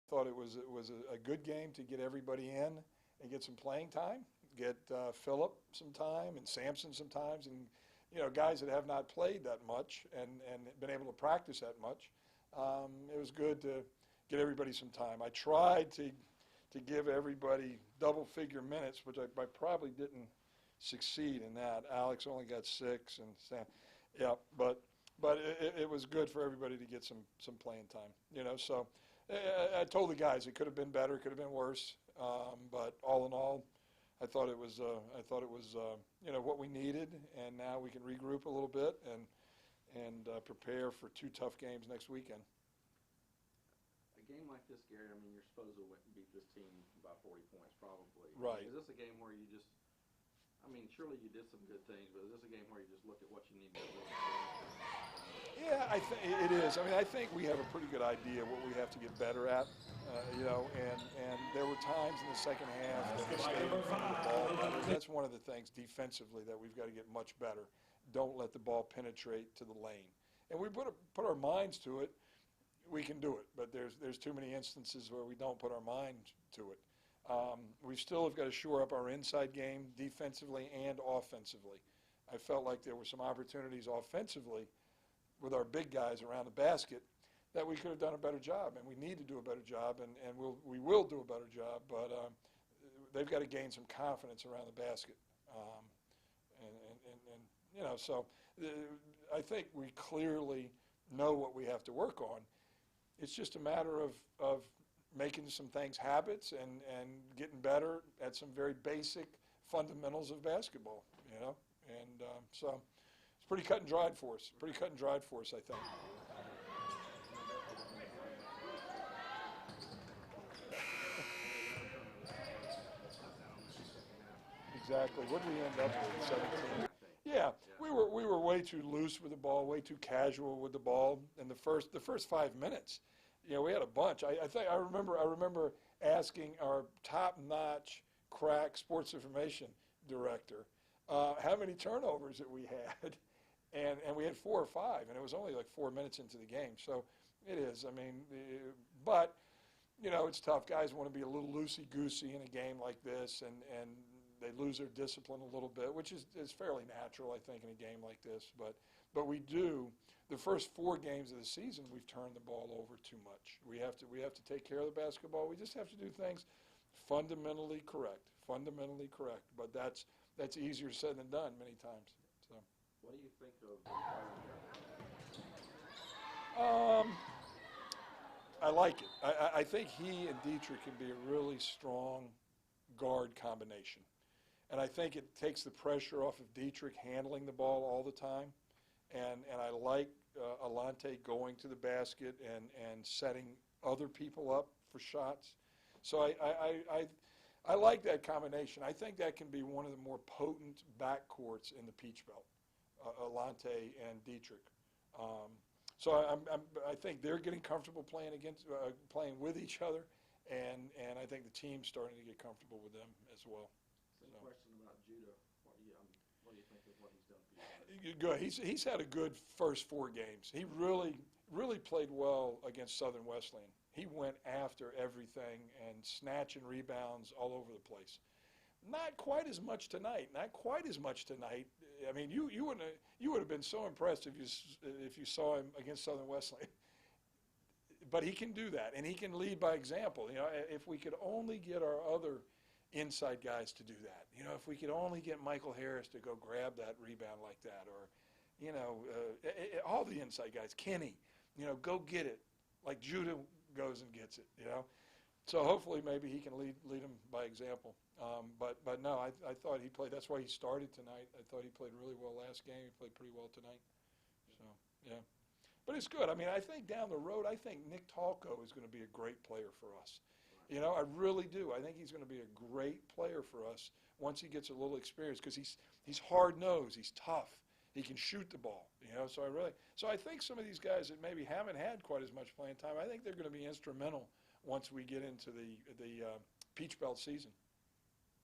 Thought it was a good game to get everybody in and get some playing time, get Phillip some time and Sampson some times, and guys that have not played that much and been able to practice that much. It was good to get everybody some time. I tried to give everybody double-figure minutes, which I probably didn't succeed in that. Alex only got 6, and Sam, yeah, but it was good for everybody to get some playing time. So I told the guys it could have been better, it could have been worse, but all in all, I thought it was what we needed, and now we can regroup a little bit and prepare for 2 tough games next weekend. A game like this, Gary, I mean, you're supposed to beat this team by 40 points probably. Right. Is this a game where you just, I mean, surely you did some good things, but is this a game where you just look at what you need to do? Yeah, I think it is. I mean, I think we have a pretty good idea what we have to get better at, and there were times in the second half that we stayed in front of the ball better. That's one of the things defensively that we've got to get much better. Don't let the ball penetrate to the lane. And we put our minds to it, we can do it, but there's too many instances where we don't put our mind to it. We still have got to shore up our inside game defensively and offensively. I felt like there were some opportunities offensively with our big guys around the basket that we could have done a better job, and we need to do a better job, and we will do a better job, but they've got to gain some confidence around the basket. So I think we clearly know what we have to work on. It's just a matter of making some things habits and getting better at some very basic fundamentals of basketball, and so it's pretty cut and dried for us. I think. Exactly. What did we end up with? 17. Yeah, we were way too loose with the ball, way too casual with the ball in the first 5 minutes. We had a bunch. I remember asking our top-notch crack sports information director how many turnovers that we had, and we had 4 or 5, and it was only like 4 minutes into the game. So it is. I mean, but it's tough. Guys want to be a little loosey-goosey in a game like this, and they lose their discipline a little bit, which is fairly natural, I think, in a game like this. But we do. The first 4 games of the season, we've turned the ball over too much. We have to take care of the basketball. We just have to do things fundamentally correct. But that's easier said than done many times. So. What do you think of? I like it. I think he and Dietrich can be a really strong guard combination. And I think it takes the pressure off of Dietrich handling the ball all the time. And I like Alante going to the basket and setting other people up for shots. So I like that combination. I think that can be one of the more potent backcourts in the Peach Belt, Alante and Dietrich. So I think they're getting comfortable playing with each other, and I think the team's starting to get comfortable with them as well. Same question about Judah. What do you think of what he's done for you? Good. He's had a good first 4 games. He really played well against Southern Wesleyan. He went after everything and snatching rebounds all over the place. Not quite as much tonight. I mean, you would have been so impressed if you saw him against Southern Wesleyan. But he can do that, and he can lead by example. If we could only get our other inside guys to do that. If we could only get Michael Harris to go grab that rebound like that, or, all the inside guys, Kenny, go get it, like Judah goes and gets it, So hopefully maybe he can lead them by example. But no, I thought he played. That's why he started tonight. I thought he played really well last game. He played pretty well tonight. So, yeah. But it's good. I mean, I think down the road, I think Nick Talco is going to be a great player for us. I really do. I think he's going to be a great player for us once he gets a little experience, because he's hard-nosed, he's tough, he can shoot the ball. So I think some of these guys that maybe haven't had quite as much playing time, I think they're going to be instrumental once we get into the Peach Belt season.